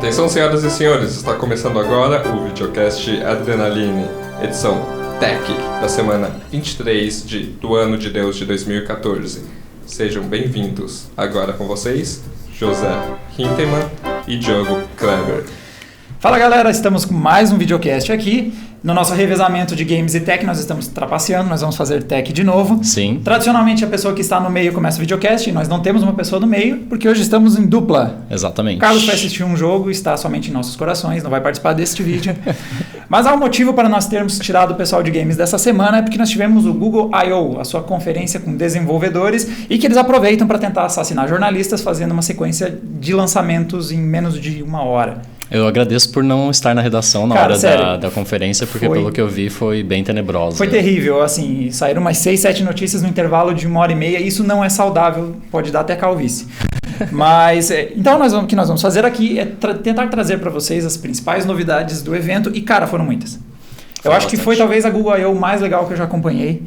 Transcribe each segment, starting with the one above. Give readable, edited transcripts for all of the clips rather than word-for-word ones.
Atenção, senhoras e senhores, está começando agora o videocast Adrenaline, edição Tech da semana 23 do ano de Deus de 2014. Sejam bem-vindos. Agora com vocês, José Hintemann e Diogo Kleber. Fala galera, estamos com mais um videocast aqui. No nosso revezamento de games e tech, nós estamos trapaceando, nós vamos fazer tech de novo. Sim. Tradicionalmente, a pessoa que está no meio começa o videocast e nós não temos uma pessoa no meio, porque hoje estamos em dupla. Exatamente. O Carlos vai assistir um jogo e está somente em nossos corações, não vai participar deste vídeo. Mas há um motivo para nós termos tirado o pessoal de games dessa semana, é porque nós tivemos o Google I.O., a sua conferência com desenvolvedores, e que eles aproveitam para tentar assassinar jornalistas, fazendo uma sequência de lançamentos em menos de uma hora. Eu agradeço por não estar na redação na hora da conferência, porque pelo que eu vi foi bem tenebrosa. Foi terrível, assim, saíram umas 6, 7 notícias no intervalo de 1h30, isso não é saudável, pode dar até calvície. Mas, então o que nós vamos fazer aqui é tentar trazer para vocês as principais novidades do evento, e cara, foram muitas. Eu acho que foi talvez a Google I.O. mais legal que eu já acompanhei.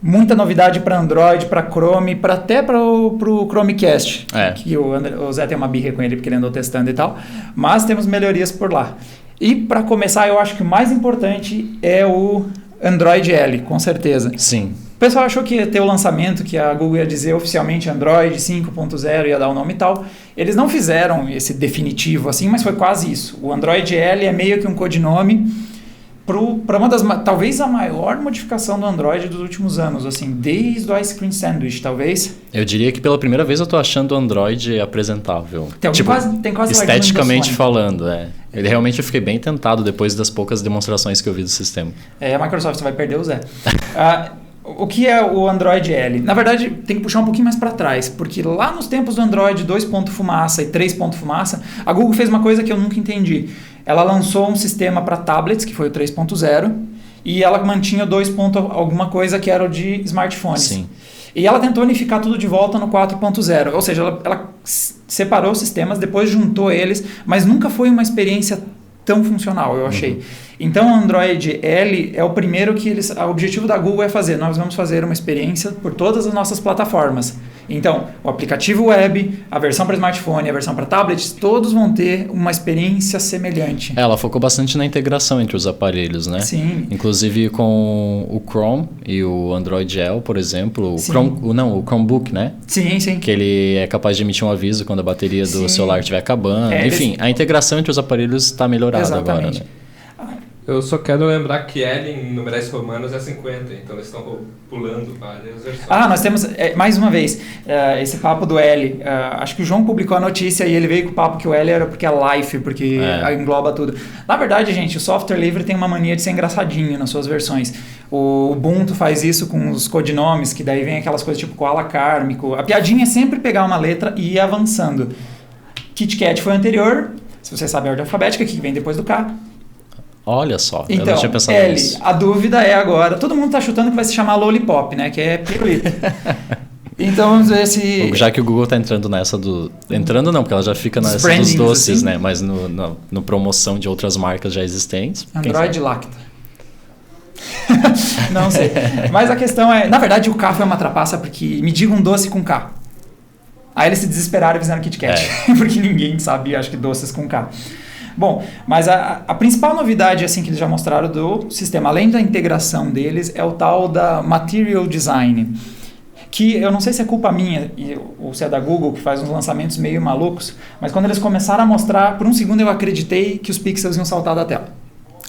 Muita novidade para Android, para Chrome, até para o Chromecast. Que o Zé tem uma birra com ele porque ele andou testando e tal. Mas temos melhorias por lá. E para começar, eu acho que o mais importante é o Android L, com certeza. Sim. O pessoal achou que ia ter o lançamento, que a Google ia dizer oficialmente Android 5.0, ia dar o nome e tal. Eles não fizeram esse definitivo assim, mas foi quase isso. O Android L é meio que um codinome para uma das, talvez a maior modificação do Android dos últimos anos, assim, desde o Ice Cream Sandwich, talvez. Eu diria que pela primeira vez eu tô achando o Android apresentável. Tem quase esteticamente falando, Ele realmente eu fiquei bem tentado depois das poucas demonstrações que eu vi do sistema. A Microsoft vai perder o Zé. O que é o Android L? Na verdade, tem que puxar um pouquinho mais para trás, porque lá nos tempos do Android 2.fumaça e 3.fumaça, a Google fez uma coisa que eu nunca entendi. Ela lançou um sistema para tablets, que foi o 3.0, e ela mantinha o 2. Alguma coisa que era o de smartphones. Sim. E ela tentou unificar tudo de volta no 4.0, ou seja, ela separou os sistemas, depois juntou eles, mas nunca foi uma experiência tão funcional, eu achei. Então o Android L é o primeiro que o objetivo da Google é fazer. Nós vamos fazer uma experiência por todas as nossas plataformas. Então, o aplicativo web, a versão para smartphone, a versão para tablets, todos vão ter uma experiência semelhante. Ela focou bastante na integração entre os aparelhos, né? Sim. Inclusive com o Chrome e o Android L, por exemplo. O Chromebook, né? Sim, sim. Que ele é capaz de emitir um aviso quando a bateria do celular estiver acabando. Enfim, a integração entre os aparelhos está melhorada agora, né? Eu só quero lembrar que L em numerais romanos é 50, então eles estão pulando várias versões. Nós temos, mais uma vez, esse papo do L. Acho que o João publicou a notícia e ele veio com o papo que o L era porque é Life, porque engloba tudo. Na verdade, gente, o software livre tem uma mania de ser engraçadinho nas suas versões. O Ubuntu faz isso com os codinomes, que daí vem aquelas coisas tipo koala kármico. A piadinha é sempre pegar uma letra e ir avançando. KitKat foi anterior, se você sabe a ordem alfabética, que vem depois do K. Olha só, então, eu não tinha pensado nisso. A dúvida é agora, todo mundo está chutando que vai se chamar Lollipop, né? Que é pirulito. Então, já que o Google está entrando nessa do... Entrando não, porque ela já fica nessa dos doces, assim, né? Mas no promoção de outras marcas já existentes. Android Lacta. Não sei. Mas a questão é... Na verdade, o K foi uma trapaça porque me diga um doce com K. Aí eles se desesperaram e fizeram KitKat. Porque ninguém sabia, acho que doces com K. Bom, mas a principal novidade assim, que eles já mostraram do sistema, além da integração deles, é o tal da Material Design. Que eu não sei se é culpa minha ou se é da Google, que faz uns lançamentos meio malucos, mas quando eles começaram a mostrar, por um segundo eu acreditei que os pixels iam saltar da tela.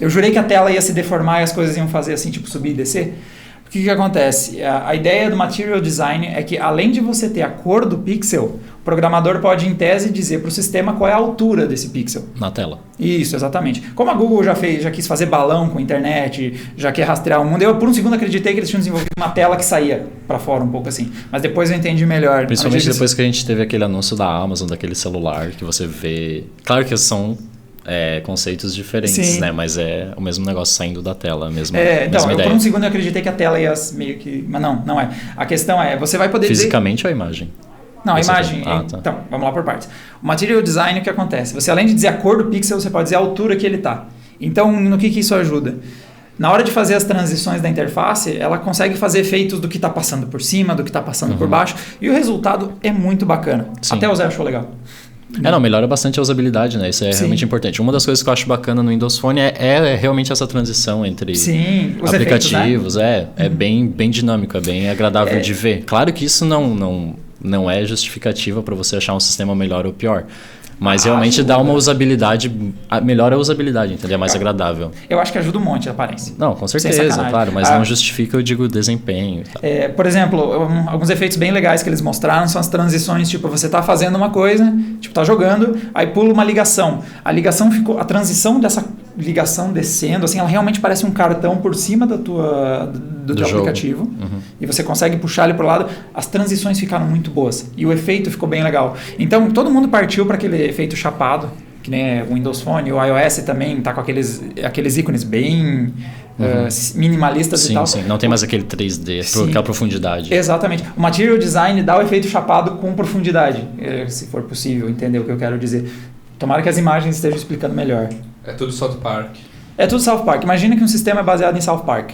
Eu jurei que a tela ia se deformar e as coisas iam fazer assim, tipo subir e descer. O que acontece? A ideia do Material Design é que, além de você ter a cor do pixel, o programador pode, em tese, dizer para o sistema qual é a altura desse pixel. Na tela. Isso, exatamente. Como a Google já quis fazer balão com a internet, já quer rastrear o mundo, eu por um segundo acreditei que eles tinham desenvolvido uma tela que saía para fora um pouco assim. Mas depois eu entendi melhor. Principalmente depois que a gente teve aquele anúncio da Amazon, daquele celular, que você vê... Claro que são... conceitos diferentes, Sim. né? Mas é o mesmo negócio saindo da tela, a mesma então, ideia. Por um segundo eu acreditei que a tela ia meio que... Mas não é. A questão é, você vai poder Fisicamente ou a imagem? Não, a imagem... Tá. Então, vamos lá por partes. O Material Design, o que acontece? Você, além de dizer a cor do pixel, você pode dizer a altura que ele está. Então, no que isso ajuda? Na hora de fazer as transições da interface, ela consegue fazer efeitos do que está passando por cima, do que está passando por baixo, e o resultado é muito bacana. Sim. Até o Zé achou legal. Não, melhora bastante a usabilidade, né? Isso é realmente importante. Uma das coisas que eu acho bacana no Windows Phone é realmente essa transição entre os aplicativos. Efeitos, né? É bem dinâmico, é bem agradável de ver. Claro que isso não é justificativa para você achar um sistema melhor ou pior. Mas realmente dá uma usabilidade, melhora a usabilidade, entendeu? É mais agradável. Eu acho que ajuda um monte a aparência. Não, com certeza, claro, mas não justifica, eu digo, desempenho. Por exemplo, alguns efeitos bem legais que eles mostraram são as transições, tipo, você tá fazendo uma coisa, tipo, tá jogando, aí pula uma ligação. A transição dessa ligação descendo, assim, ela realmente parece um cartão por cima do teu aplicativo. E você consegue puxar ele pro lado. As transições ficaram muito boas e o efeito ficou bem legal. Então, todo mundo partiu para aquele efeito chapado, que nem o Windows Phone, o iOS também tá com aqueles ícones bem minimalistas e tal. Sim, não tem mais aquele 3D, aquela profundidade. Exatamente. O Material Design dá o efeito chapado com profundidade, se for possível entender o que eu quero dizer. Tomara que as imagens estejam explicando melhor. É tudo South Park. É tudo South Park. Imagina que um sistema é baseado em South Park.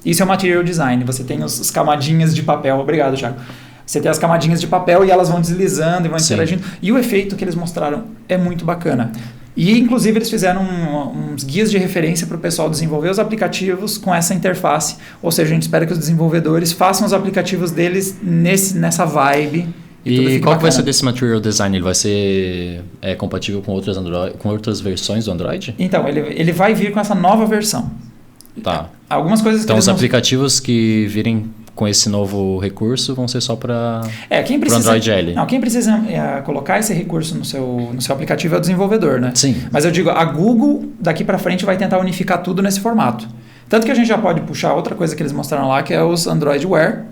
Isso é o Material Design. Você tem as camadinhas de papel. Obrigado, Thiago. Você tem as camadinhas de papel e elas vão deslizando e vão interagindo. E o efeito que eles mostraram é muito bacana. E, inclusive, eles fizeram uns guias de referência para o pessoal desenvolver os aplicativos com essa interface. Ou seja, a gente espera que os desenvolvedores façam os aplicativos deles nessa vibe. E qual que vai ser desse Material Design? Ele vai ser compatível com outras versões do Android? Então, ele vai vir com essa nova versão. Tá. Algumas coisas então, os aplicativos que virem com esse novo recurso vão ser só para o Android L. Não, quem precisa colocar esse recurso no seu aplicativo é o desenvolvedor, né? Sim. Mas eu digo, a Google daqui para frente vai tentar unificar tudo nesse formato. Tanto que a gente já pode puxar outra coisa que eles mostraram lá, que é os Android Wear.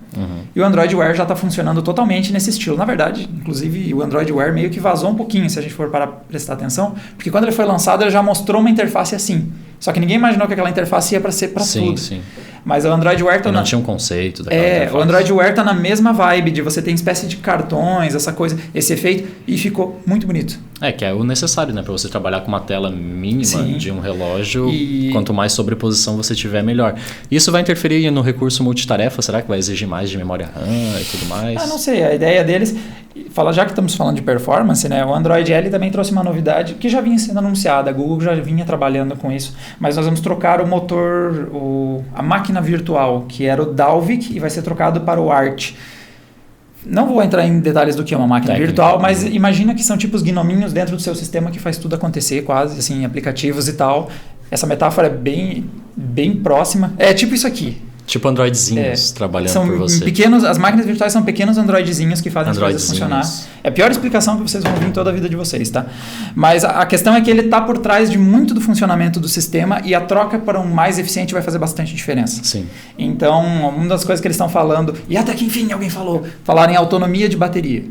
E o Android Wear já está funcionando totalmente nesse estilo. Na verdade, inclusive, o Android Wear meio que vazou um pouquinho, se a gente for para prestar atenção, porque quando ele foi lançado, ele já mostrou uma interface assim. Só que ninguém imaginou que aquela interface ia para ser para tudo. Sim. Mas o Android Wear tá não tinha um conceito daquela interface. O Android Wear tá na mesma vibe de você ter espécie de cartões, essa coisa, esse efeito, e ficou muito bonito. Que é o necessário, né? Para você trabalhar com uma tela mínima de um relógio, quanto mais sobreposição você tiver, melhor. Isso vai interferir no recurso multitarefa? Será que vai exigir mais de memória RAM e tudo mais? Não sei. A ideia deles... Já que estamos falando de performance, né? O Android L também trouxe uma novidade que já vinha sendo anunciada. A Google já vinha trabalhando com isso. Mas nós vamos trocar o motor, a máquina virtual, que era o Dalvik, e vai ser trocado para o Arch. Não vou entrar em detalhes do que é uma máquina virtual, mas imagina que são tipo os gnominhos dentro do seu sistema que faz tudo acontecer, quase, assim, aplicativos e tal. Essa metáfora é bem próxima. É tipo isso aqui. Tipo androidzinhos trabalhando por você. As máquinas virtuais são pequenos androidzinhos que fazem as coisas funcionar. É a pior explicação que vocês vão ver em toda a vida de vocês, tá? Mas a questão é que ele está por trás de muito do funcionamento do sistema e a troca para um mais eficiente vai fazer bastante diferença. Sim. Então, uma das coisas que eles estão falando, e até que enfim alguém falaram em autonomia de bateria.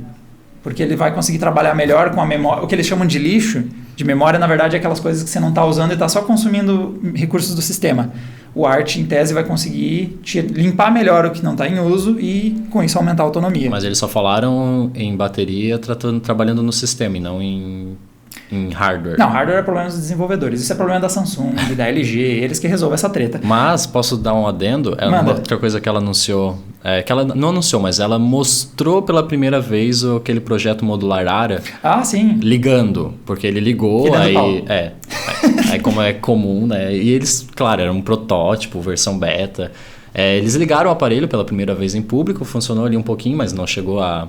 Porque ele vai conseguir trabalhar melhor com a memória. O que eles chamam de lixo, de memória, na verdade, é aquelas coisas que você não está usando e está só consumindo recursos do sistema. O Arch, em tese, vai conseguir limpar melhor o que não está em uso e, com isso, aumentar a autonomia. Mas eles só falaram em bateria trabalhando no sistema e não em hardware. Não, hardware é problema dos desenvolvedores. Isso é problema da Samsung, da LG, eles que resolvem essa treta. Mas, posso dar um adendo? Uma outra coisa que ela anunciou, que ela não anunciou, mas ela mostrou pela primeira vez aquele projeto modular ARA. Sim. Ligando, porque ele ligou, aí como é comum, né? E eles, claro, era um protótipo, versão beta. Eles ligaram o aparelho pela primeira vez em público, funcionou ali um pouquinho, mas não chegaram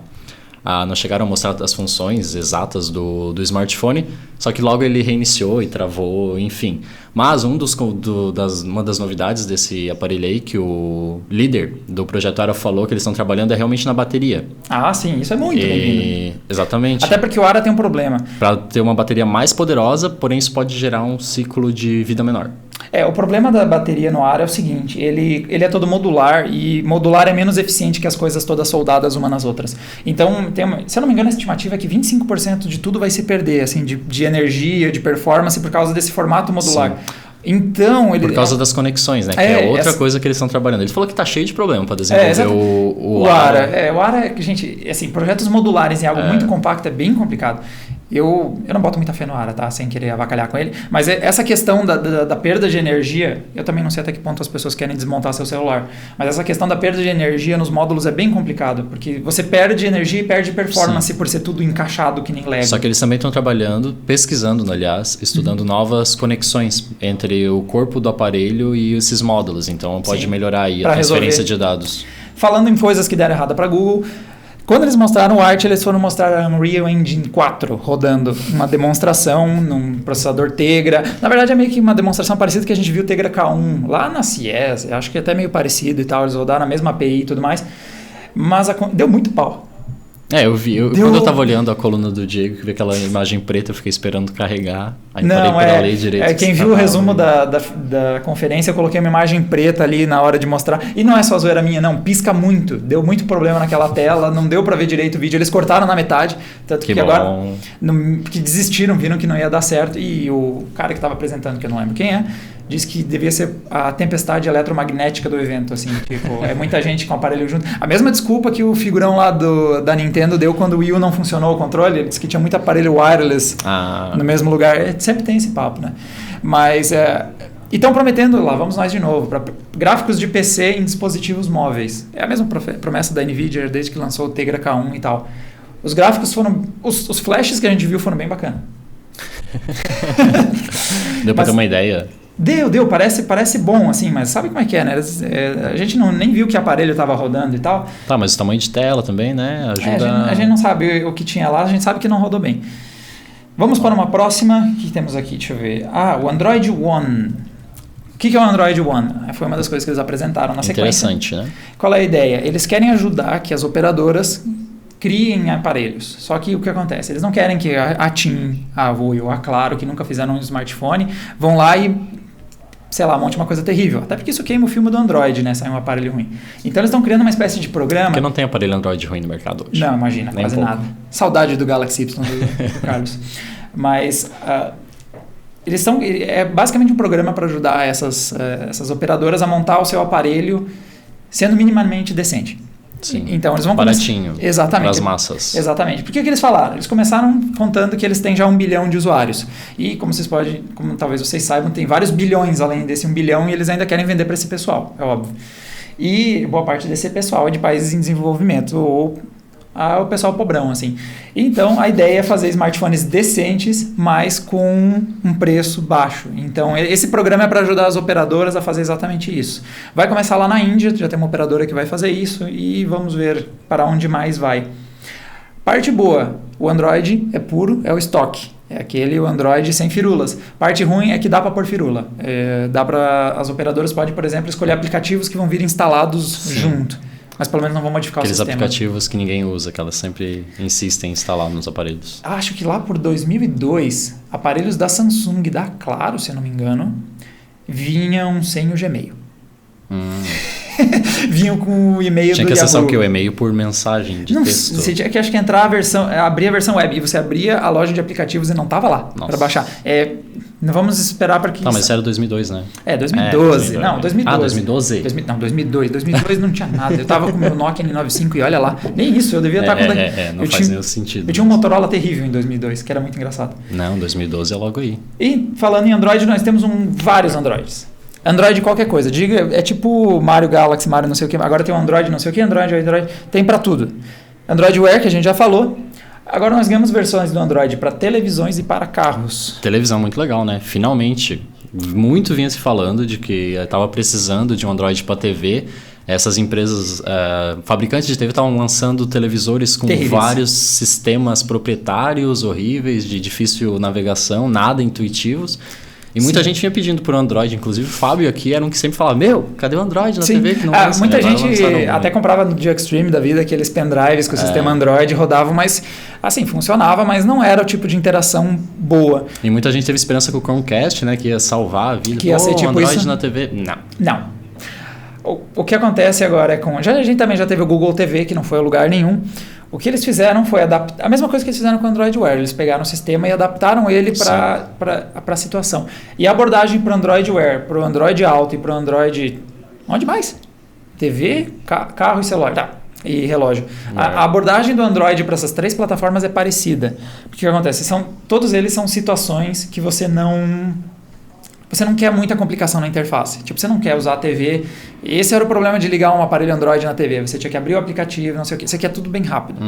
a mostrar as funções exatas do smartphone, só que logo ele reiniciou e travou, enfim. Mas uma das novidades desse aparelho aí, que o líder do projeto ARA falou que eles estão trabalhando é realmente na bateria. Sim, isso é muito bem-vindo. Exatamente. Até porque o ARA tem um problema. Para ter uma bateria mais poderosa, porém isso pode gerar um ciclo de vida menor. O problema da bateria no ARA é o seguinte, ele é todo modular e modular é menos eficiente que as coisas todas soldadas umas nas outras. Então, se eu não me engano, a estimativa é que 25% de tudo vai se perder, assim, de energia, de performance por causa desse formato modular. Sim. Então, por causa das conexões, né? Que é outra coisa que eles estão trabalhando. Ele falou que está cheio de problema para desenvolver o ARA. O ARA, gente, assim, projetos modulares em algo muito compacto é bem complicado. Eu não boto muita fé no Ara, tá? Sem querer avacalhar com ele. Mas essa questão da perda de energia, eu também não sei até que ponto as pessoas querem desmontar seu celular. Mas essa questão da perda de energia nos módulos é bem complicado, porque você perde energia e perde performance por ser tudo encaixado que nem Lego. Só que eles também estão trabalhando, pesquisando, aliás, estudando novas conexões entre o corpo do aparelho e esses módulos. Então pode melhorar aí a transferência de dados. Falando em coisas que deram errado para Google, quando eles mostraram o Art, eles foram mostrar a Unreal Engine 4 rodando uma demonstração num processador Tegra. Na verdade é meio que uma demonstração parecida que a gente viu o Tegra K1 lá na CES, acho que é até meio parecido e tal, eles rodaram a mesma API e tudo mais, mas deu muito pau. Eu vi. Quando eu tava olhando a coluna do Diego, que vi aquela imagem preta, eu fiquei esperando carregar. Aí parei pra ler direito. Quem viu o resumo da conferência, eu coloquei uma imagem preta ali na hora de mostrar. E não é só zoeira minha, não. Pisca muito. Deu muito problema naquela tela, não deu pra ver direito o vídeo. Eles cortaram na metade. Tanto que agora que desistiram, viram que não ia dar certo. E o cara que tava apresentando, que eu não lembro quem é, disse que devia ser a tempestade eletromagnética do evento, assim, tipo, é muita gente com o aparelho junto. A mesma desculpa que o figurão lá da Nintendo deu quando o Wii U não funcionou o controle, ele disse que tinha muito aparelho wireless no mesmo lugar. Sempre tem esse papo, né? Mas, e estão prometendo, lá vamos nós de novo, para gráficos de PC em dispositivos móveis. É a mesma promessa da NVIDIA desde que lançou o Tegra K1 e tal. Os gráficos foram, os flashes que a gente viu foram bem bacanas. Deu para ter uma ideia? Deu, parece bom, assim, mas sabe como é que é, né? A gente nem viu que aparelho estava rodando e tal. Tá, mas o tamanho de tela também, né? Ajuda... a gente não sabe o que tinha lá, a gente sabe que não rodou bem. Vamos para uma próxima, o que temos aqui? Deixa eu ver. O Android One. O que é o Android One? Foi uma das coisas que eles apresentaram na sequência. Interessante, né? Qual é a ideia? Eles querem ajudar que as operadoras criem aparelhos. Só que o que acontece? Eles não querem que a TIM, a Oi ou a Claro, que nunca fizeram um smartphone, vão lá e, sei lá, monte uma coisa terrível. Até porque isso queima o filme do Android, né? Sai um aparelho ruim. Então eles estão criando uma espécie de programa... Porque não tem aparelho Android ruim no mercado hoje. Não, imagina, nem quase nada. Saudade do Galaxy Y do Carlos. Mas eles são... É basicamente um programa para ajudar essas operadoras a montar o seu aparelho sendo minimamente decente. Sim, então eles vão baratinho. Exatamente. Para as massas. Exatamente. Por que eles falaram? Eles começaram contando que eles têm já 1 bilhão de usuários. E como talvez vocês saibam, tem vários bilhões além desse 1 bilhão e eles ainda querem vender para esse pessoal, é óbvio. E boa parte desse pessoal é de países em desenvolvimento ou o pessoal pobrão, assim. Então, a ideia é fazer smartphones decentes, mas com um preço baixo. Então, esse programa é para ajudar as operadoras a fazer exatamente isso. Vai começar lá na Índia, já tem uma operadora que vai fazer isso, e vamos ver para onde mais vai. Parte boa, o Android é puro, é o estoque. É aquele o Android sem firulas. Parte ruim é que dá para pôr firula. As operadoras podem, por exemplo, escolher aplicativos que vão vir instalados junto. Mas pelo menos não vão modificar o sistema. Aqueles aplicativos que ninguém usa, que elas sempre insistem em instalar nos aparelhos. Acho que lá por 2002, aparelhos da Samsung e da Claro, se eu não me engano, vinham sem o Gmail. Vinham com o e-mail do Yahoo. Tinha que acessar o quê? O e-mail por mensagem de texto? Você tinha que, acho que entrar abrir a versão web. E você abria a loja de aplicativos e não estava lá para baixar. Não vamos esperar para que... Tá, mas isso era 2002, né? 2012. Não, 2012. Ah, 2012? Não, 2002. 2002 não tinha nada. Eu tava com o meu Nokia N95 e olha lá. Nem isso, eu devia estar com... Não faz nenhum sentido. Eu tinha um Motorola terrível em 2002, que era muito engraçado. Não, 2012 é logo aí. E falando em Android, nós temos vários Androids. Android qualquer coisa. Diga, é tipo Mario Galaxy, Mario não sei o que. Agora tem um Android não sei o que, Android. Tem para tudo. Android Wear, que a gente já falou. Agora nós ganhamos versões do Android para televisões e para carros. Televisão muito legal, né? Finalmente. Muito vinha se falando de que estava precisando de um Android para TV. Essas empresas, fabricantes de TV estavam lançando televisores com vários sistemas proprietários horríveis, de difícil navegação, nada intuitivos. E muita gente vinha pedindo por Android, inclusive o Fábio aqui era um que sempre falava, cadê o Android na TV que não lança? Muita gente até comprava no Extreme da vida aqueles pendrives com o sistema Android, rodavam, mas assim, funcionava, mas não era o tipo de interação boa. E muita gente teve esperança com o Chromecast, né, que ia salvar a vida. Que ia ser tipo Android isso? Na TV? Não. O que acontece agora é a gente também já teve o Google TV, que não foi a lugar nenhum. O que eles fizeram foi adaptar... A mesma coisa que eles fizeram com o Android Wear. Eles pegaram o sistema e adaptaram ele para a situação. E a abordagem para o Android Wear, para o Android Auto e para o Android... Onde mais? TV, carro e celular. Tá. e relógio. A abordagem do Android para essas 3 plataformas é parecida. Porque o que acontece? Todos eles são situações que você não quer muita complicação na interface. Tipo, você não quer usar a TV. Esse era o problema de ligar um aparelho Android na TV. Você tinha que abrir o aplicativo, não sei o quê. Você quer tudo bem rápido.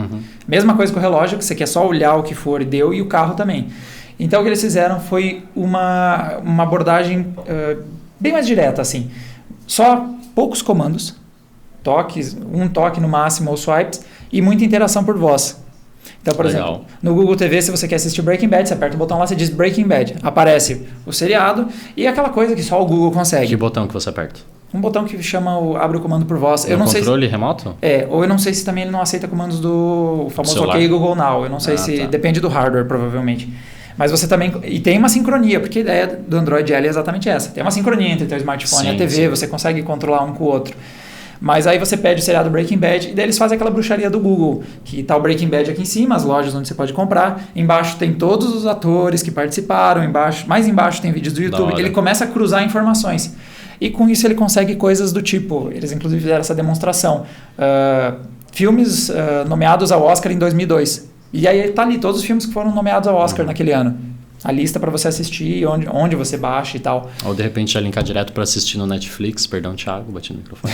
Mesma coisa com o relógio, que você quer só olhar o que for e deu, e o carro também. Então, o que eles fizeram foi uma abordagem bem mais direta, assim. Só poucos comandos, toques, um toque no máximo ou swipes, e muita interação por voz. Então, por exemplo, no Google TV, se você quer assistir Breaking Bad, você aperta o botão lá, você diz Breaking Bad. Aparece o seriado e aquela coisa que só o Google consegue. Que botão que você aperta? Um botão que abre o comando por voz. Eu não sei controle remoto? Ou eu não sei se também ele não aceita comandos do famoso OK Google Now. Eu não sei se... Tá. Depende do hardware, provavelmente. Mas você também... E tem uma sincronia, porque a ideia do Android L é exatamente essa. Tem uma sincronia entre o teu smartphone e a TV, você consegue controlar um com o outro. Mas aí você pede o seriado Breaking Bad e daí eles fazem aquela bruxaria do Google, que tá o Breaking Bad aqui em cima, as lojas onde você pode comprar. Embaixo tem todos os atores que participaram, mais embaixo tem vídeos do YouTube. Ele começa a cruzar informações. E com isso ele consegue coisas do tipo, eles inclusive fizeram essa demonstração, filmes nomeados ao Oscar em 2002. E aí tá ali todos os filmes que foram nomeados ao Oscar naquele ano. A lista para você assistir, onde você baixa e tal. Ou de repente já linkar direto para assistir no Netflix. Perdão, Thiago, bati no microfone.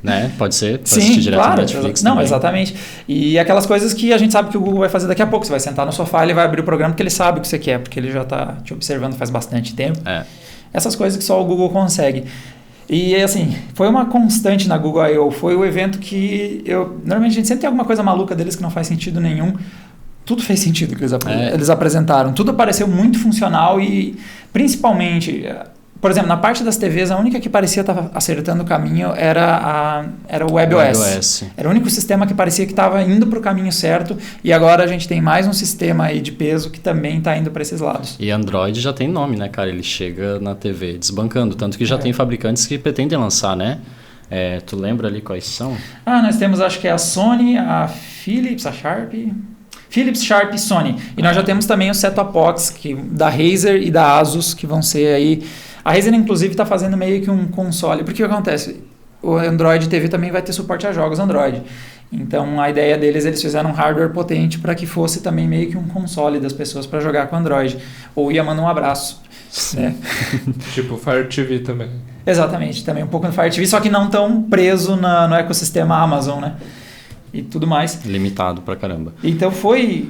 Né? Pode ser? Pra assistir direto no Netflix Não, exatamente. E aquelas coisas que a gente sabe que o Google vai fazer daqui a pouco. Você vai sentar no sofá, ele vai abrir o programa porque ele sabe o que você quer, porque ele já está te observando faz bastante tempo. Essas coisas que só o Google consegue. E assim, foi uma constante na Google I.O. Foi o evento que normalmente a gente sempre tem alguma coisa maluca deles que não faz sentido nenhum. Tudo fez sentido que eles apresentaram. Tudo pareceu muito funcional e, principalmente, por exemplo, na parte das TVs, a única que parecia estar acertando o caminho era o WebOS. Era o único sistema que parecia que estava indo para o caminho certo e agora a gente tem mais um sistema aí de peso que também está indo para esses lados. E Android já tem nome, né, cara? Ele chega na TV desbancando, tanto que já tem fabricantes que pretendem lançar, né? Tu lembra ali quais são? Nós temos, acho que é a Sony, a Philips, a Sharp... Philips, Sharp e Sony. E nós já temos também o set-top box da Razer e da Asus, que vão ser aí... A Razer, inclusive, está fazendo meio que um console. Porque o que acontece? O Android TV também vai ter suporte a jogos Android. Então, a ideia deles, eles fizeram um hardware potente para que fosse também meio que um console das pessoas para jogar com Android. Ou ia mandar um abraço. Né? Tipo Fire TV também. Exatamente. Também um pouco no Fire TV, só que não tão preso no ecossistema Amazon, né? E tudo mais. Limitado pra caramba. Então foi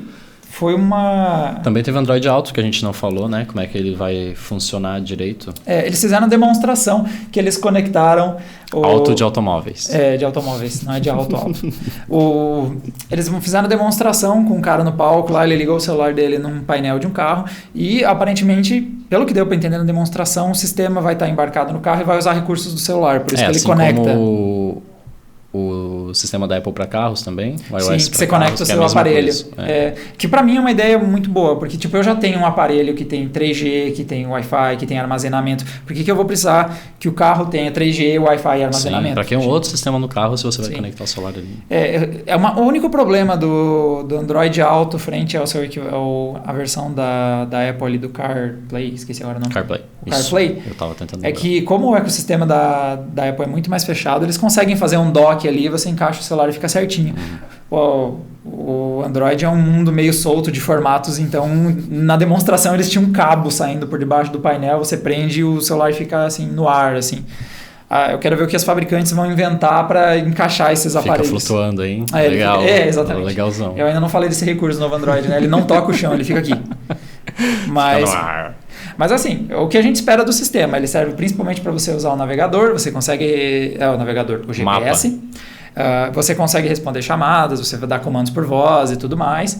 uma... Também teve Android Auto, que a gente não falou, né? Como é que ele vai funcionar direito. Eles fizeram uma demonstração que eles conectaram... Auto de automóveis. De automóveis, não é de auto. Eles fizeram uma demonstração com um cara no palco lá, ele ligou o celular dele num painel de um carro e aparentemente, pelo que deu para entender na demonstração, o sistema vai estar embarcado no carro e vai usar recursos do celular, por isso que ele assim conecta... Como o sistema da Apple para carros também, o iOS. Sim, que você conecta o seu aparelho. Que para mim é uma ideia muito boa, porque tipo, eu já tenho um aparelho que tem 3G, que tem Wi-Fi, que tem armazenamento. Por que eu vou precisar que o carro tenha 3G, Wi-Fi e armazenamento? Para que é um outro sistema no carro se você vai conectar o celular ali. O único problema do Android Auto frente a versão da Apple ali do CarPlay, esqueci agora o nome. CarPlay. CarPlay. Eu estava tentando lembrar. Que como o ecossistema da Apple é muito mais fechado, eles conseguem fazer um dock ali, você encaixa o celular e fica certinho. O Android é um mundo meio solto de formatos, então na demonstração eles tinham um cabo saindo por debaixo do painel, você prende e o celular fica assim no ar, assim. Eu quero ver o que as fabricantes vão inventar para encaixar esses aparelhos. Fica flutuando, hein? Legal. Exatamente. Legalzão. Eu ainda não falei desse recurso no novo Android, né? Ele não toca o chão, ele fica aqui. Mas... Fica no ar. Mas assim, o que a gente espera do sistema, ele serve principalmente para você usar o navegador, você consegue... o navegador, o GPS. Você consegue responder chamadas, você vai dar comandos por voz e tudo mais.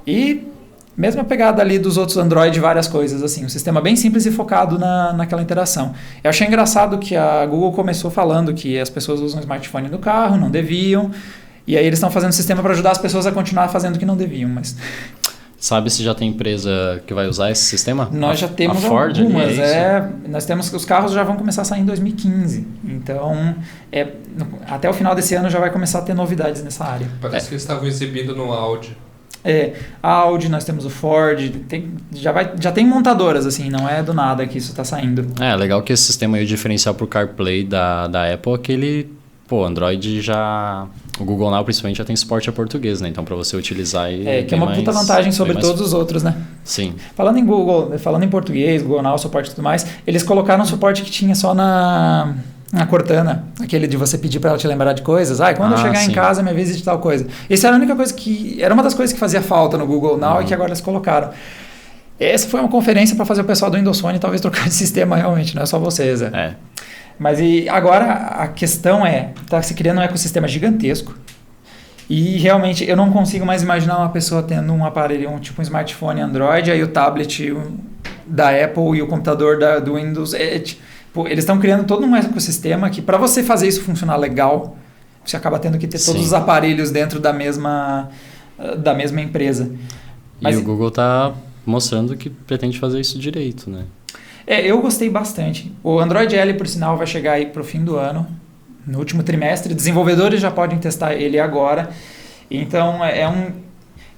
E mesma pegada ali dos outros Android, várias coisas assim. Um sistema bem simples e focado naquela interação. Eu achei engraçado que a Google começou falando que as pessoas usam o smartphone no carro, não deviam. E aí eles estão fazendo um sistema para ajudar as pessoas a continuar fazendo o que não deviam, mas... Sabe se já tem empresa que vai usar esse sistema? Nós já temos Ford, algumas. Nós temos, os carros já vão começar a sair em 2015. Então, até o final desse ano já vai começar a ter novidades nessa área. Parece que eles estavam exibindo no Audi. A Audi, nós temos o Ford. Já tem montadoras, assim, não é do nada que isso está saindo. Legal que esse sistema aí, o diferencial para o CarPlay da Apple é que ele... Android já O Google Now, principalmente, já tem suporte a português, né? Então, para você utilizar... que é uma puta vantagem sobre todos os outros, né? Sim. Falando em Google, falando em português, Google Now, suporte e tudo mais, eles colocaram um suporte que tinha só na Cortana, aquele de você pedir para ela te lembrar de coisas. Quando eu chegar em casa, me avise de tal coisa. Essa era a única coisa era uma das coisas que fazia falta no Google Now e que agora eles colocaram. Essa foi uma conferência para fazer o pessoal do Windows Phone talvez trocar de sistema realmente, não é só vocês. Mas agora a questão está se criando um ecossistema gigantesco e realmente eu não consigo mais imaginar uma pessoa tendo um aparelho, tipo um smartphone Android, aí o tablet da Apple e o computador do Windows. Eles estão criando todo um ecossistema que para você fazer isso funcionar legal, você acaba tendo que ter todos os aparelhos dentro da mesma empresa. Mas o Google está mostrando que pretende fazer isso direito, né? Eu gostei bastante. O Android L, por sinal, vai chegar aí para o fim do ano, no último trimestre. Desenvolvedores já podem testar ele agora. Então,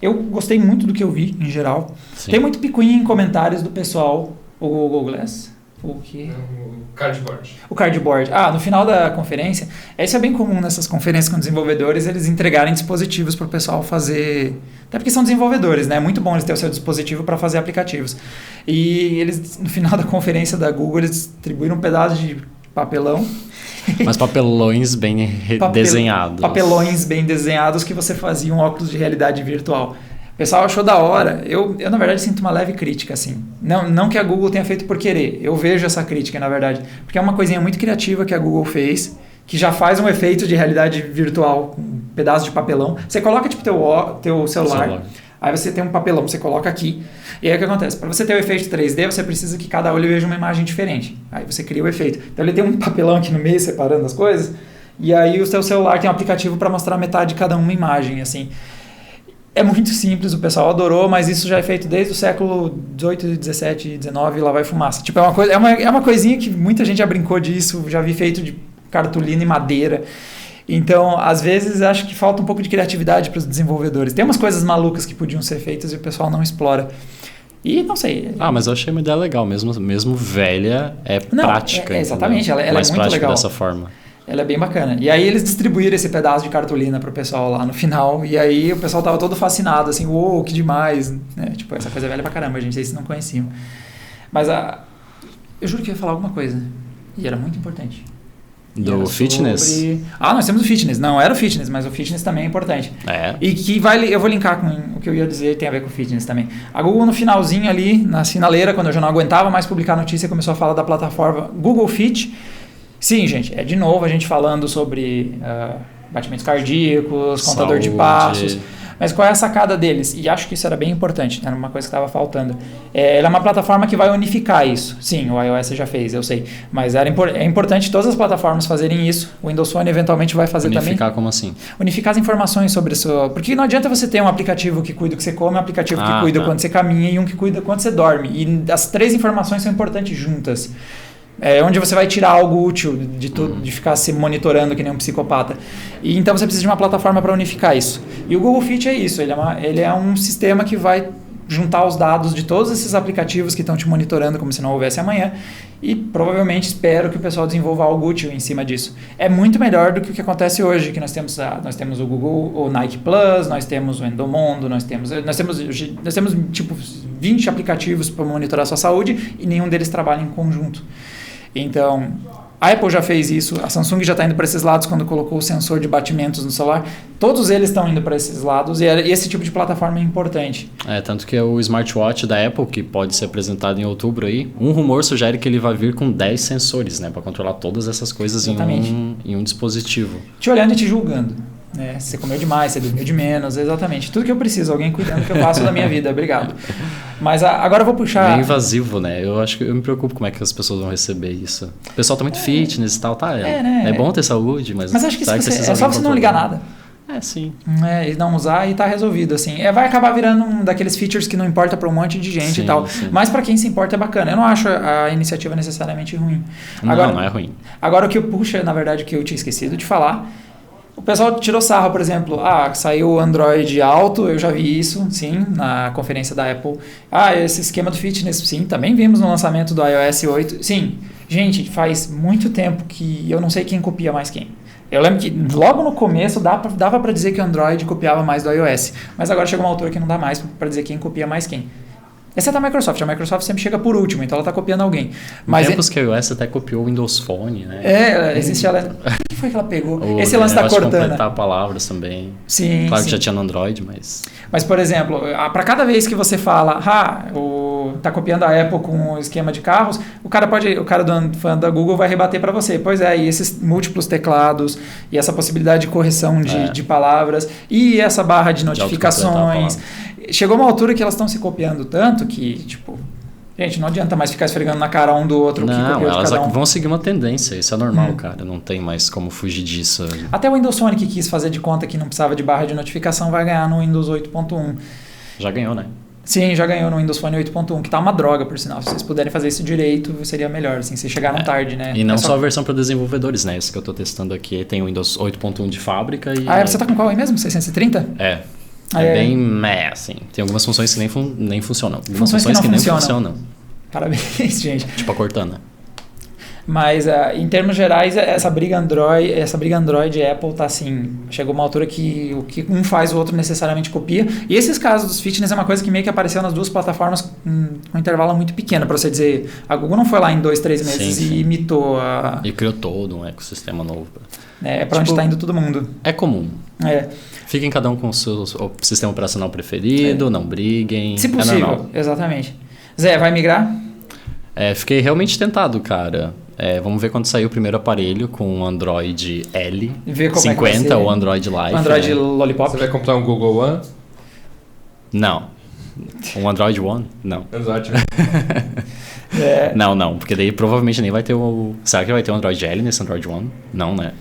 eu gostei muito do que eu vi, em geral. Sim. Tem muito picuinha em comentários do pessoal. O Google Glass? O quê? O Cardboard. O Cardboard. No final da conferência, isso é bem comum nessas conferências com desenvolvedores, eles entregarem dispositivos para o pessoal fazer... Até porque são desenvolvedores, né? É muito bom eles terem o seu dispositivo para fazer aplicativos. E eles, no final da conferência da Google, eles distribuíram um pedaço de papelão. Mas papelões bem desenhados. Papelões bem desenhados que você fazia um óculos de realidade virtual. O pessoal achou da hora. Eu na verdade, sinto uma leve crítica, assim. Não que a Google tenha feito por querer. Eu vejo essa crítica, na verdade. Porque é uma coisinha muito criativa que a Google fez, que já faz um efeito de realidade virtual com um pedaço de papelão. Você coloca, tipo, teu celular. Aí você tem um papelão, você coloca aqui. E aí o que acontece? Para você ter o efeito 3D, você precisa que cada olho veja uma imagem diferente. Aí você cria o efeito. Então ele tem um papelão aqui no meio, separando as coisas. E aí o seu celular tem um aplicativo para mostrar metade de cada uma imagem, assim. É muito simples, o pessoal adorou, mas isso já é feito desde o século 18, 17, 19, lá vai fumaça. Tipo, é uma coisinha que muita gente já brincou disso, já vi feito de cartolina e madeira. Então, às vezes, acho que falta um pouco de criatividade para os desenvolvedores. Tem umas coisas malucas que podiam ser feitas e o pessoal não explora. E não sei. Mas eu achei uma ideia legal, mesmo velha, prática. Exatamente, ela é muito legal. Mais prática dessa forma. Ela é bem bacana. E aí eles distribuíram esse pedaço de cartolina pro pessoal lá no final. E aí o pessoal tava todo fascinado, assim, uou, que demais. Né? Tipo, essa coisa velha pra caramba, gente, vocês não conheciam. Mas eu juro que eu ia falar alguma coisa. E era muito importante. Do fitness? Nós temos o fitness. Não era o fitness, mas o fitness também é importante. E que eu vou linkar com o que eu ia dizer, tem a ver com o fitness também. A Google no finalzinho ali, na sinaleira, quando eu já não aguentava mais publicar notícia, começou a falar da plataforma Google Fit. Sim, gente, de novo a gente falando sobre batimentos cardíacos, contador de passos. Mas qual é a sacada deles? E acho que isso era bem importante, era uma coisa que estava faltando. Ela é uma plataforma que vai unificar isso. Sim, o iOS já fez, eu sei. Mas é importante todas as plataformas fazerem isso. O Windows Phone eventualmente vai fazer também. Unificar como assim? Unificar as informações sobre isso. Porque não adianta você ter um aplicativo que cuida do que você come, um aplicativo que cuida quando você caminha e um que cuida quando você dorme. E as três informações são importantes juntas. Onde você vai tirar algo útil de ficar se monitorando que nem um psicopata. E então você precisa de uma plataforma para unificar isso. E o Google Fit é isso, ele é um sistema que vai juntar os dados de todos esses aplicativos que estão te monitorando como se não houvesse amanhã e provavelmente espero que o pessoal desenvolva algo útil em cima disso. É muito melhor do que o que acontece hoje, que nós temos o Google, o Nike Plus, nós temos o Endomondo, nós temos tipo 20 aplicativos para monitorar a sua saúde e nenhum deles trabalha em conjunto. Então, a Apple já fez isso, a Samsung já está indo para esses lados quando colocou o sensor de batimentos no celular. Todos eles estão indo para esses lados e esse tipo de plataforma é importante. Tanto que o smartwatch da Apple, que pode ser apresentado em outubro aí, um rumor sugere que ele vai vir com 10 sensores, né, para controlar todas essas coisas em um dispositivo. Te olhando e te julgando. Se você comeu demais, você dormiu de menos, exatamente. Tudo que eu preciso, alguém cuidando do que eu faço da minha vida, obrigado. Mas agora eu vou puxar... Bem invasivo, né? Eu acho que eu me preocupo como é que as pessoas vão receber isso. O pessoal tá muito fitness e tal, tá? Né? É bom ter saúde, mas acho que é só você não ligar nada. Sim. E não usar e tá resolvido, assim. Vai acabar virando um daqueles features que não importa para um monte de gente e tal. Sim. Mas para quem se importa é bacana. Eu não acho a iniciativa necessariamente ruim. Não é ruim. Agora o que puxa, na verdade, o que eu tinha esquecido de falar... O pessoal tirou sarro, por exemplo, saiu o Android Auto, eu já vi isso, sim, na conferência da Apple. Esse esquema do fitness, sim, também vimos no lançamento do iOS 8. Sim, gente, faz muito tempo que eu não sei quem copia mais quem. Eu lembro que logo no começo dava para dizer que o Android copiava mais do iOS, mas agora chegou uma altura que não dá mais para dizer quem copia mais quem. Exceto a Microsoft sempre chega por último, então ela está copiando alguém. Mas tempos que a iOS até copiou o Windows Phone, né? Existe ela... O que foi que ela pegou? Esse lance da Cortana. Completar palavras também. Sim, claro que já tinha no Android, mas... Mas, por exemplo, para cada vez que você fala, tá copiando a Apple com o esquema de carros, o cara do fã da Google vai rebater para você. Pois é, e esses múltiplos teclados, e essa possibilidade de correção de palavras, e essa barra de notificações. Chegou uma altura que elas estão se copiando tanto que, tipo... Gente, não adianta mais ficar esfregando na cara um do outro. Não, elas vão seguir uma tendência. Isso é normal, cara. Não tem mais como fugir disso. Até o Windows Phone, que quis fazer de conta que não precisava de barra de notificação, vai ganhar no Windows 8.1. Já ganhou, né? Sim, já ganhou no Windows Phone 8.1, que tá uma droga, por sinal. Se vocês puderem fazer isso direito, seria melhor. Assim, vocês chegaram tarde, né? E não só a versão para desenvolvedores, né? Esse que eu tô testando aqui tem o Windows 8.1 de fábrica e... você tá com qual aí mesmo? 630? É bem meh, assim. Tem algumas funções que nem funcionam. Funções que nem funcionam. Parabéns, gente. Tipo a Cortana. Mas, em termos gerais, essa briga Android e Apple tá assim... Chegou uma altura que o que um faz, o outro necessariamente copia. E esses casos dos fitness é uma coisa que meio que apareceu nas duas plataformas com um intervalo muito pequeno. Para você dizer, a Google não foi lá em 2-3 meses e imitou a... E criou todo um ecossistema novo. Para onde tá indo todo mundo. É comum. Fiquem cada um com o seu sistema operacional preferido, não briguem. Se possível, normal. Exatamente. Zé, vai migrar? Fiquei realmente tentado, cara. Vamos ver quando sair o primeiro aparelho com o Android L, ver como 50 ou Android Live. O Android Lollipop. Você vai comprar um Google One? Não. Um Android One? Não. Android Não, porque daí provavelmente nem vai ter o... Será que vai ter o Android L nesse Android One? Não, né?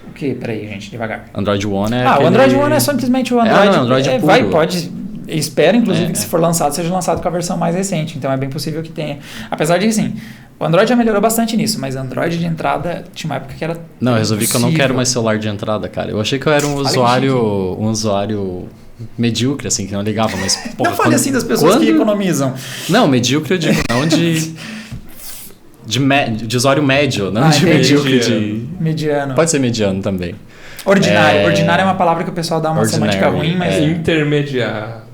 O que? Peraí, gente, devagar. Android One é o Android One é simplesmente o Android... Android puro. Pode... Espero, inclusive, que se for lançado, seja lançado com a versão mais recente. Então, é bem possível que tenha. Apesar de, assim, o Android já melhorou bastante nisso, mas Android de entrada tinha uma época que era Não, eu resolvi que eu não quero mais celular de entrada, cara. Eu achei que eu era um usuário medíocre, assim, que não ligava, mas... Porra, não fale assim das pessoas que economizam. Não, medíocre eu digo, não de usuário médio, não de medíocre. Mediano. Pode ser mediano também. Ordinário. Ordinário é uma palavra que o pessoal dá uma semântica ruim, mas... Intermediário.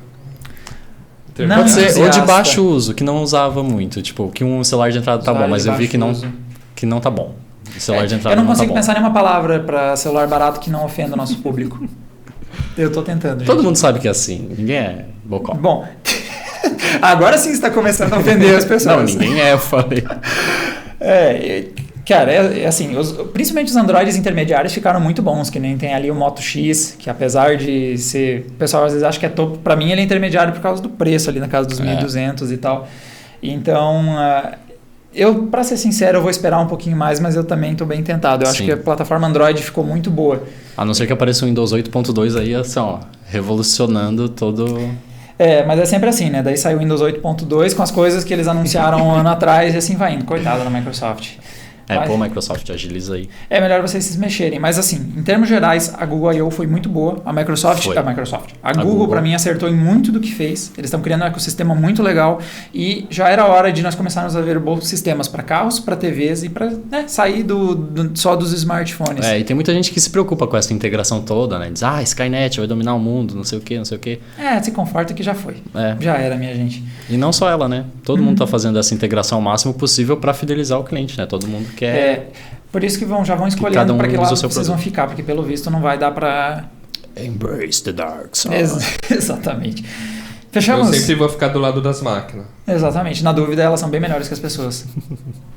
Pode ser, ou de baixo uso, que não usava muito. Tipo, que um celular de entrada tá bom, mas eu vi que não tá bom. O celular de entrada eu não consigo tá pensar em uma palavra para celular barato que não ofenda o nosso público. Eu tô tentando, gente. Todo mundo sabe que é assim. Ninguém é bocó. Bom, agora sim está começando a ofender as pessoas. Não, ninguém eu falei. Cara, assim, principalmente os Androids intermediários ficaram muito bons, que nem tem ali o Moto X, que apesar de ser... O pessoal às vezes acha que é topo, pra mim ele é intermediário por causa do preço ali, na casa dos 1.200 e tal. Então, eu, pra ser sincero, eu vou esperar um pouquinho mais, mas eu também tô bem tentado. Eu acho que a plataforma Android ficou muito boa. A não ser que apareça o Windows 8.2 aí, assim, ó, revolucionando todo... Mas é sempre assim, né? Daí saiu o Windows 8.2 com as coisas que eles anunciaram um ano atrás e assim vai indo. Coitada da Microsoft. Microsoft, agiliza aí. É melhor vocês se mexerem. Mas assim, em termos gerais, a Google I.O. foi muito boa. A Google, para mim, acertou em muito do que fez. Eles estão criando um ecossistema muito legal. E já era hora de nós começarmos a ver bons sistemas para carros, para TVs e para sair só dos smartphones. E tem muita gente que se preocupa com essa integração toda, né? Diz, Skynet vai dominar o mundo, não sei o quê. Se conforta que já foi. Já era, minha gente. E não só ela, né? Todo mundo está fazendo essa integração ao máximo possível para fidelizar o cliente, né? Todo mundo quer... por isso que já vão escolhendo para que lado vocês vão ficar, porque pelo visto não vai dar para... Embrace the dark side. Exatamente. Fechamos? Eu sempre vou ficar do lado das máquinas. Exatamente. Na dúvida, elas são bem melhores que as pessoas.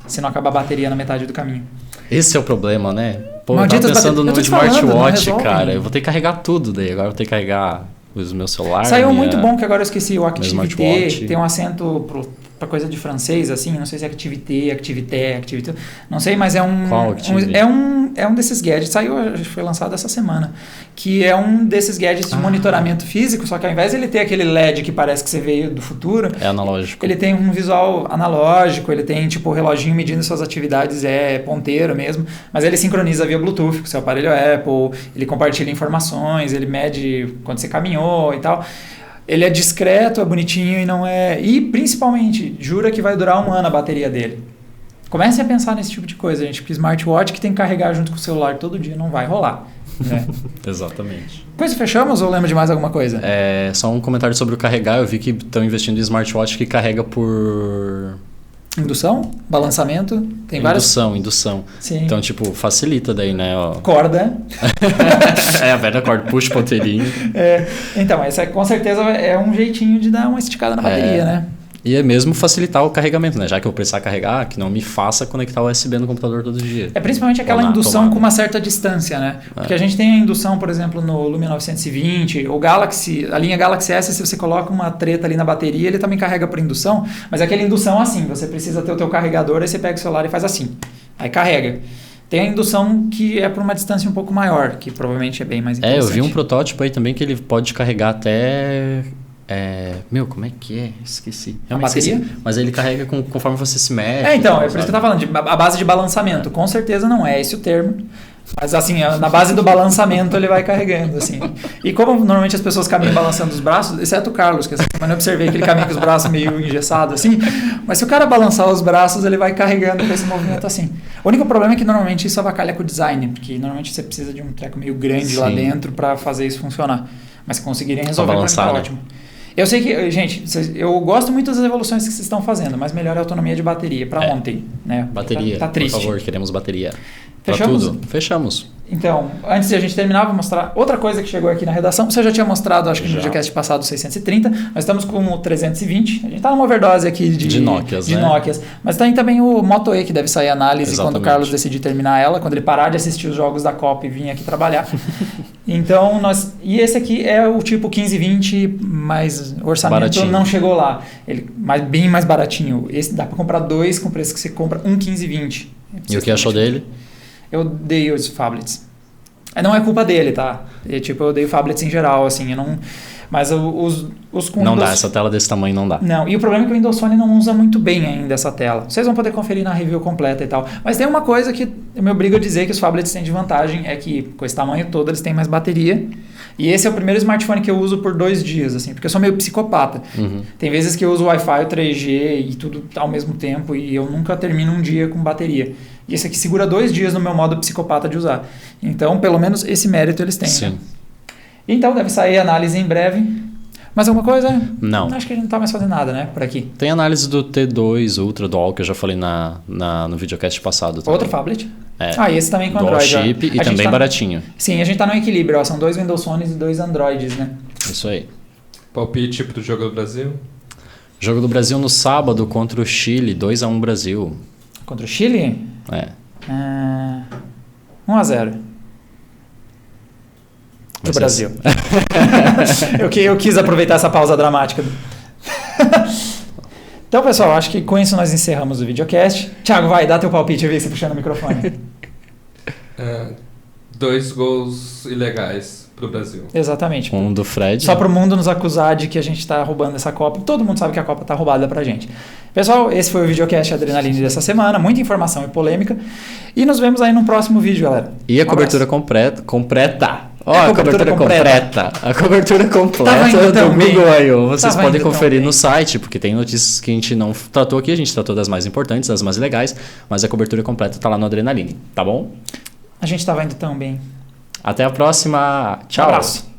Se não acabar a bateria na metade do caminho. Esse é o problema, né? Pô, eu tava pensando no smartwatch, cara. Eu vou ter que carregar tudo daí. Agora eu vou ter que carregar os meus celulares. Saiu muito bom, que agora eu esqueci o Activité. Tem um acento pra coisa de francês, assim. Não sei se é Activité, não sei, mas é um... Qual Activité? É um desses gadgets. Saiu, foi lançado essa semana. Que é um desses gadgets de monitoramento físico, só que ao invés de ele ter aquele LED que parece que você veio do futuro... É analógico. Ele tem um visual analógico, ele tem tipo o reloginho medindo suas atividades, ponteiro mesmo, mas ele sincroniza via Bluetooth com seu aparelho Apple, ele compartilha informações, ele mede quando você caminhou e tal. Ele é discreto, é bonitinho e não é... E principalmente, jura que vai durar 1 ano a bateria dele. Comecem a pensar nesse tipo de coisa, gente, porque smartwatch que tem que carregar junto com o celular todo dia não vai rolar. Né? Exatamente. Com isso fechamos ou lembra de mais alguma coisa? Só um comentário sobre o carregar. Eu vi que estão investindo em smartwatch que carrega por... Indução? Balançamento? Tem várias... Indução. Sim. Então, tipo, facilita daí, né? Ó. Corda. A velha corda, puxa o ponteirinho. Então, essa com certeza é um jeitinho de dar uma esticada na bateria, né? E é mesmo facilitar o carregamento, né? Já que eu precisar carregar, que não me faça conectar o USB no computador todo dia. É principalmente aquela indução com uma certa distância, né? Porque a gente tem a indução, por exemplo, no Lumia 920, o Galaxy, a linha Galaxy S, se você coloca uma treta ali na bateria, ele também carrega por indução, mas é aquela indução assim, você precisa ter o teu carregador, aí você pega o celular e faz assim, aí carrega. Tem a indução que é por uma distância um pouco maior, que provavelmente é bem mais interessante. Eu vi um protótipo aí também que ele pode carregar até... como é que é? Esqueci. A bateria? Esqueci. Mas ele carrega conforme você se mexe. Então, é por isso que eu tava falando, a base de balançamento. Com certeza não é esse o termo. Mas assim, na base do balançamento ele vai carregando, assim. E como normalmente as pessoas caminham balançando os braços, exceto o Carlos, que essa semana eu observei que ele caminha com os braços meio engessados, assim. Mas se o cara balançar os braços, ele vai carregando com esse movimento assim. O único problema é que normalmente isso avacalha com o design, porque normalmente você precisa de um treco meio grande lá dentro para fazer isso funcionar. Mas se conseguirem resolver, vai ficar ótimo. Eu sei que, gente, eu gosto muito das evoluções que vocês estão fazendo, mas melhor a autonomia de bateria para ontem, né? Bateria, tá triste. por favor, queremos bateria. Fechamos? Pra tudo. Fechamos. Então, antes de a gente terminar, vou mostrar outra coisa que chegou aqui na redação. Você já tinha mostrado, acho que no videocast passado, o 630. Nós estamos com o 320. A gente está numa overdose aqui de Nokias, né? Nokias. Mas tem também o Moto E, que deve sair análise quando o Carlos decidir terminar ela, quando ele parar de assistir os jogos da Copa e vir aqui trabalhar. Então, E esse aqui é o tipo 1520, mas o orçamento baratinho. Não chegou lá. Ele bem mais baratinho. Esse dá para comprar dois com preço que você compra um 1520. E o que achou dele? Eu odeio os phablets. Não é culpa dele, tá? Eu odeio phablets em geral, assim, eu não... Mas os com não dá, essa tela desse tamanho não dá. Não, e o problema é que o Windows Phone não usa muito bem ainda essa tela. Vocês vão poder conferir na review completa e tal. Mas tem uma coisa que eu me obrigo a dizer que os phablets têm de vantagem, é que com esse tamanho todo eles têm mais bateria. E esse é o primeiro smartphone que eu uso por 2 dias, assim, porque eu sou meio psicopata. Uhum. Tem vezes que eu uso o Wi-Fi, o 3G e tudo ao mesmo tempo e eu nunca termino um dia com bateria. E esse aqui segura 2 dias no meu modo psicopata de usar. Então, pelo menos esse mérito eles têm. Sim. Né? Então, deve sair a análise em breve. Mais alguma coisa? Não. Acho que a gente não tá mais fazendo nada, né? Por aqui. Tem análise do T2 Ultra Dual, que eu já falei no videocast passado. Também. Outro phablet? Esse também com Dual Android. chip e também baratinho. Sim, a gente tá no equilíbrio. São 2 Windows Phones e 2 Androids, né? Isso aí. Palpite pro Jogo do Brasil? Jogo do Brasil no sábado contra o Chile, 2-1 Brasil. Contra o Chile? 1-0. Do Brasil. Eu quis aproveitar essa pausa dramática. Então, pessoal, acho que com isso nós encerramos o videocast. Thiago, vai, dá teu palpite, eu vi você puxando o microfone. 2 gols ilegais pro Brasil. Exatamente. Um do Fred. Só pro mundo nos acusar de que a gente tá roubando essa Copa. Todo mundo sabe que a Copa tá roubada pra gente. Pessoal, esse foi o videocast Adrenaline dessa semana. Muita informação e polêmica. E nos vemos aí no próximo vídeo, galera. E a cobertura completa. A cobertura completa. A cobertura completa do Google I.O. Vocês podem conferir no site, porque tem notícias que a gente não tratou aqui. A gente tratou das mais importantes, das mais legais. Mas a cobertura completa tá lá no Adrenaline. Tá bom? A gente tava indo tão bem. Até a próxima. Tchau. Um abraço.